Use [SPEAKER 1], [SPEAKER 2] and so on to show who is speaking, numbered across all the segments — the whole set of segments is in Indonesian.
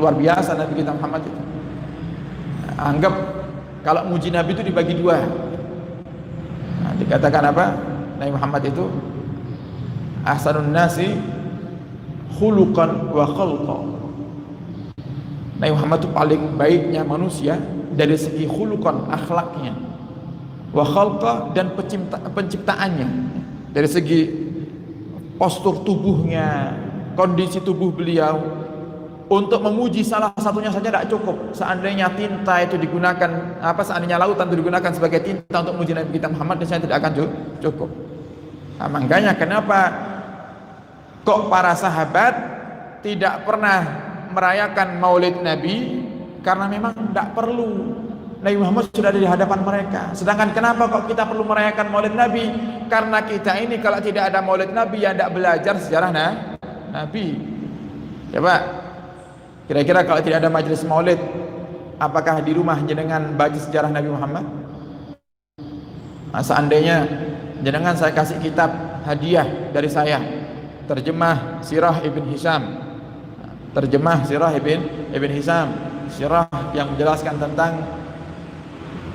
[SPEAKER 1] luar biasa Nabi kita Muhammad itu. Anggap kalau muji Nabi itu dibagi dua. Nah, dikatakan apa? Nabi Muhammad itu ahsanun nasi khuluqan wa khalqa. Nabi Muhammad itu paling baiknya manusia dari segi khuluqan, akhlaknya, wa khalqa, dan penciptaannya, dari segi postur tubuhnya, kondisi tubuh beliau. Untuk memuji salah satunya saja tidak cukup. Seandainya tinta itu digunakan, seandainya lautan itu digunakan sebagai tinta untuk memuji Nabi kita Muhammad, saya tidak akan cukup. Nah, makanya kenapa kok para sahabat tidak pernah merayakan Maulid Nabi? Karena memang tidak perlu. Nabi Muhammad sudah ada di hadapan mereka. Sedangkan kenapa kok kita perlu merayakan Maulid Nabi? Karena kita ini kalau tidak ada Maulid Nabi ya tidak belajar sejarah Nabi. Coba kira-kira kalau tidak ada majelis Maulid, apakah di rumah jenengan baca sejarah Nabi Muhammad? Nah, seandainya jenengan saya kasih kitab hadiah dari saya, terjemah Sirah Ibn Hisham, sirah yang menjelaskan tentang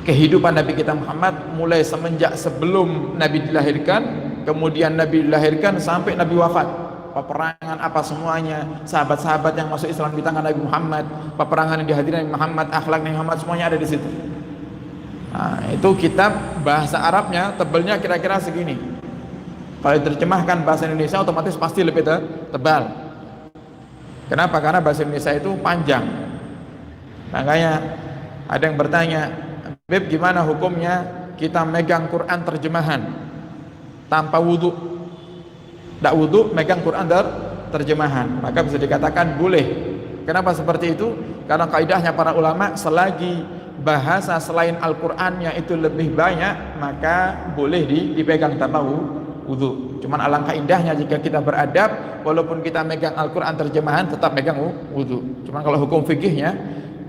[SPEAKER 1] kehidupan Nabi kita Muhammad mulai semenjak sebelum Nabi dilahirkan, kemudian Nabi dilahirkan sampai Nabi wafat. Peperangan apa semuanya, sahabat-sahabat yang masuk Islam di tangan Nabi Muhammad, peperangan yang dihadiri Nabi Muhammad, akhlak Nabi Muhammad, semuanya ada di situ. Nah, itu kitab bahasa Arabnya tebelnya kira-kira segini. Kalau diterjemahkan bahasa Indonesia otomatis pasti lebih tebal. Kenapa? Karena bahasa Indonesia itu panjang. Makanya ada yang bertanya, Beb, gimana hukumnya kita megang Quran terjemahan tanpa wudhu? Tidak wudhu megang Quran terjemahan, maka bisa dikatakan boleh. Kenapa seperti itu? Karena kaidahnya para ulama, selagi bahasa selain Al-Qur'annya itu lebih banyak, maka boleh dipegang tanpa wudhu. Cuman alangkah indahnya jika kita beradab, walaupun kita megang Al-Qur'an terjemahan tetap megang wudhu. Cuman kalau hukum fikihnya,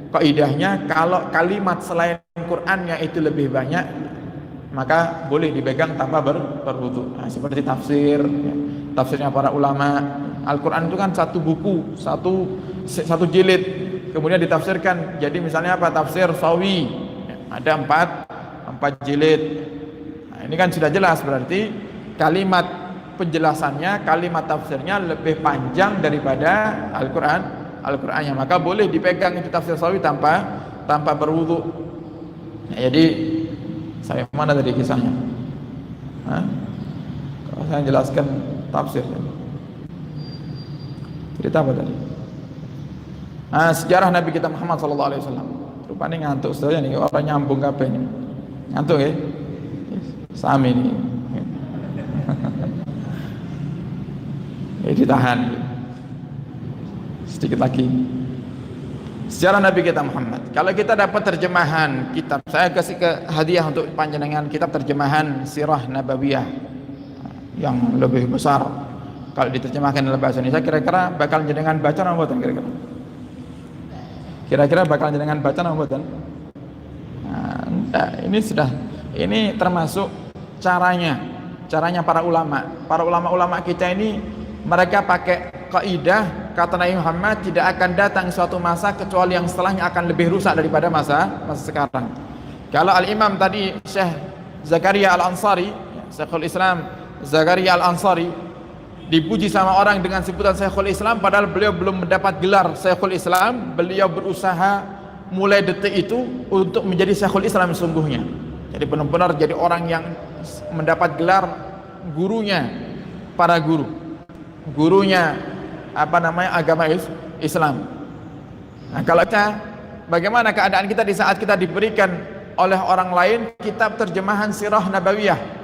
[SPEAKER 1] kaidahnya kalau kalimat selain Qur'annya itu lebih banyak, maka boleh dipegang tanpa berwudu. Nah, seperti tafsir, ya. Tafsirnya para ulama. Al-Quran itu kan satu buku, satu jilid, kemudian ditafsirkan. Jadi misalnya apa? Tafsir Sawi, ya, ada empat jilid. Nah, ini kan sudah jelas, berarti kalimat penjelasannya, kalimat tafsirnya lebih panjang daripada Al-Qurannya. Maka boleh dipegang itu tafsir Sawi tanpa berwudu. Nah, jadi saya mana tadi kisahnya? Kalau saya jelaskan tafsir, cerita apa tadi? Sejarah Nabi kita Muhammad SAW. Rupanya ngantuk saja nih, orang nyambung kabeh ini. Ngantuk ya? Sami nih. Ditahan. Sedikit lagi. Sejarah Nabi kita Muhammad. Kalau kita dapat terjemahan kitab, saya kasih ke hadiah untuk panjenengan kitab terjemahan Sirah Nabawiyah yang lebih besar. Kalau diterjemahkan dalam bahasa Indonesia, kira-kira bakal jenengan baca atau mboten? Kira-kira bakal jenengan baca atau mboten? Nah, ini termasuk caranya para ulama. Para ulama kita ini mereka pakai kaidah, kata Nabi Muhammad, tidak akan datang suatu masa kecuali yang setelahnya akan lebih rusak daripada masa sekarang. Kalau Al-Imam tadi Syekh Zakaria Al-Ansari, Syekhul Islam Zakaria Al-Ansari, dipuji sama orang dengan sebutan Syekhul Islam, padahal beliau belum mendapat gelar Syekhul Islam. Beliau berusaha mulai detik itu untuk menjadi Syekhul Islam sesungguhnya. Jadi benar-benar jadi orang yang mendapat gelar gurunya para gurunya agama Islam. Nah, kalau kita, bagaimana keadaan kita di saat kita diberikan oleh orang lain kitab terjemahan Sirah Nabawiyah?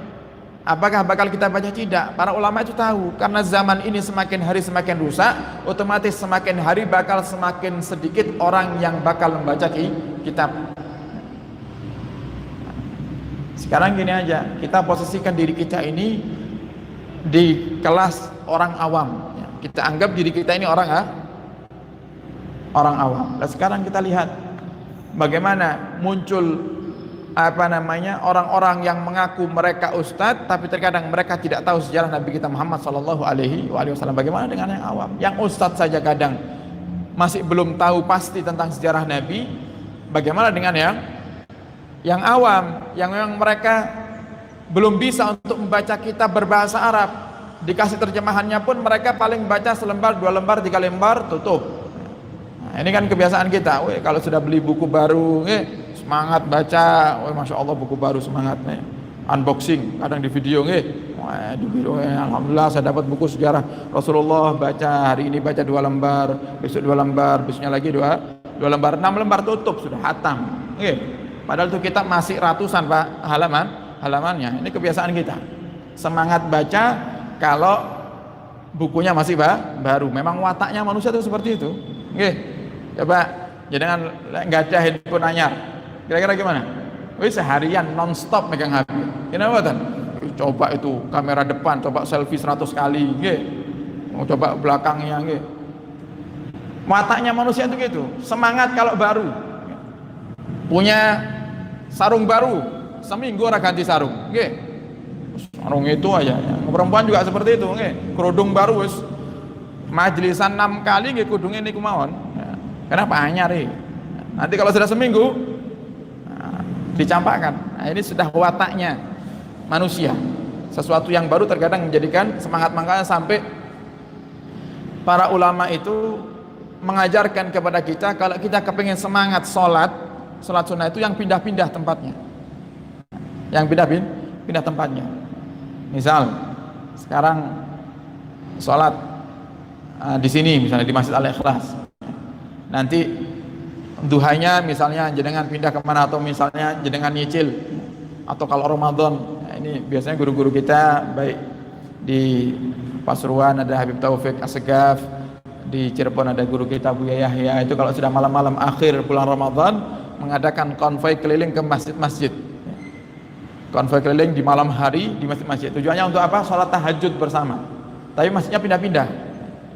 [SPEAKER 1] Apakah bakal kita baca? Tidak. Para ulama itu tahu, karena zaman ini semakin hari semakin rusak, otomatis semakin hari bakal semakin sedikit orang yang bakal membaca kitab. Sekarang gini aja, kita posisikan diri kita ini di kelas orang awam. Kita anggap diri kita ini orang awam. Dan sekarang kita lihat bagaimana muncul orang-orang yang mengaku mereka ustadz, tapi terkadang mereka tidak tahu sejarah Nabi kita Muhammad SAW. Bagaimana dengan yang awam? Yang ustadz saja kadang masih belum tahu pasti tentang sejarah Nabi, bagaimana dengan yang awam, yang memang mereka belum bisa untuk membaca kitab berbahasa Arab, dikasih terjemahannya pun mereka paling baca selembar, 2 lembar, 3 lembar, tutup. Nah, ini kan kebiasaan kita. Kalau sudah beli buku baru, semangat baca. Masya Allah buku baru semangat. Unboxing, kadang di video, di video, alhamdulillah saya dapat buku sejarah Rasulullah, baca hari ini baca 2 lembar, besok 2 lembar, besoknya lagi 2 lembar, 6 lembar tutup, sudah hatam. Padahal itu kitab masih ratusan Pak halamannya. Ini kebiasaan kita, semangat baca kalau bukunya masih baru. Memang wataknya manusia itu seperti itu. Coba jangan nggak ada handphone anyar, kira-kira gimana? Seharian non-stop megang HP. Kenapa kan? Coba itu kamera depan, coba selfie 100 kali, mau coba belakangnya, wataknya manusia itu gitu. Semangat kalau baru, punya sarung baru, seminggu orang ganti sarung, sarung itu aja. Perempuan juga seperti itu, kerudung baru, majlisan 6 kali, kudungnya ini kumawon. Kenapa anyar? Nanti kalau sudah seminggu dicampakkan. Nah, ini sudah wataknya manusia. Sesuatu yang baru terkadang menjadikan semangat, makanya sampai para ulama itu mengajarkan kepada kita, kalau kita kepingin semangat sholat sunnah itu yang pindah-pindah tempatnya, yang pindah tempatnya. Misal sekarang sholat di sini, misalnya di Masjid Al-Ikhlas, nanti duhanya misalnya jenengan pindah kemana, atau misalnya jenengan nyicil, atau kalau Ramadan, ini biasanya guru-guru kita baik di Pasuruan ada Habib Taufik Assegaf, di Cirebon ada guru kita Buya Yahya, itu kalau sudah malam-malam akhir bulan Ramadan mengadakan konvoi keliling ke masjid-masjid, konvoi keliling di malam hari di masjid-masjid. Tujuannya untuk apa? Sholat tahajud bersama, tapi masjidnya pindah-pindah.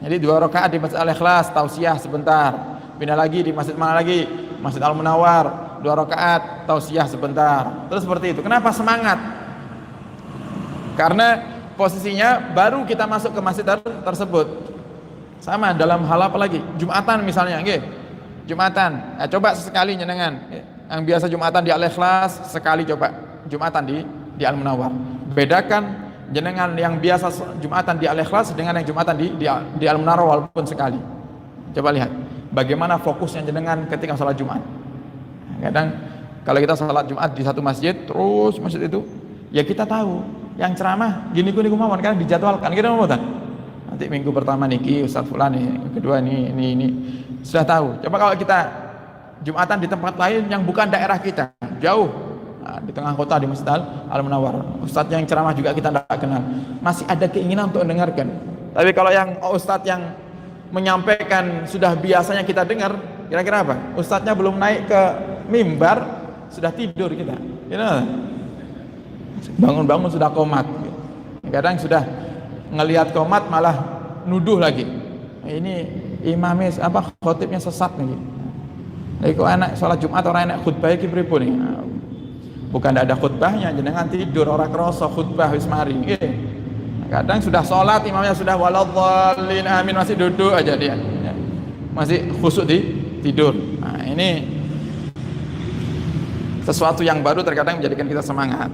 [SPEAKER 1] Jadi 2 rakaat di Masjid Al-Ikhlas, tausiah sebentar, pindah lagi di masjid mana lagi, Masjid Al-Munawwar, 2 rakaat, tausiah sebentar, terus seperti itu. Kenapa semangat? Karena posisinya baru kita masuk ke masjid tersebut. Sama dalam hal apa lagi? Jumatan misalnya, Jumatan. Coba sesekali jenengan, yang biasa Jumatan di Al-Ikhlas, sekali coba Jumatan di Al-Munawwar. Bedakan jenengan yang biasa Jumatan di Al-Ikhlas dengan yang Jumatan di Al-Munawwar walaupun sekali. Coba lihat bagaimana fokusnya jenengan ketika sholat Jumat. Kadang kalau kita sholat Jumat di satu masjid, terus masjid itu, ya kita tahu yang ceramah gini mawon kan dijadwalkan, kita mau nanti minggu pertama niki Ustaz Fulan nih, kedua ini sudah tahu. Coba kalau kita Jumatan di tempat lain yang bukan daerah kita, jauh, di tengah kota di Masjid Al-Munawwar, Ustadz yang ceramah juga kita tidak kenal, masih ada keinginan untuk mendengarkan. Tapi kalau yang Ustadz yang menyampaikan sudah biasanya kita dengar, kira-kira apa? Ustadznya belum naik ke mimbar sudah tidur kita, bangun-bangun sudah komat. Kadang sudah ngelihat komat malah nuduh lagi, ini imamnya khotibnya sesat nih. Jadi kok enak sholat Jumat orang enak khutbah iki pripun nih? Bukan ada khutbahnya, jenengan tidur orang kerasa khutbah wis mari. Kadang sudah sholat, imamnya sudah waladhdallin amin, masih duduk aja dia, masih khusyuk tidur. Nah, ini sesuatu yang baru terkadang menjadikan kita semangat.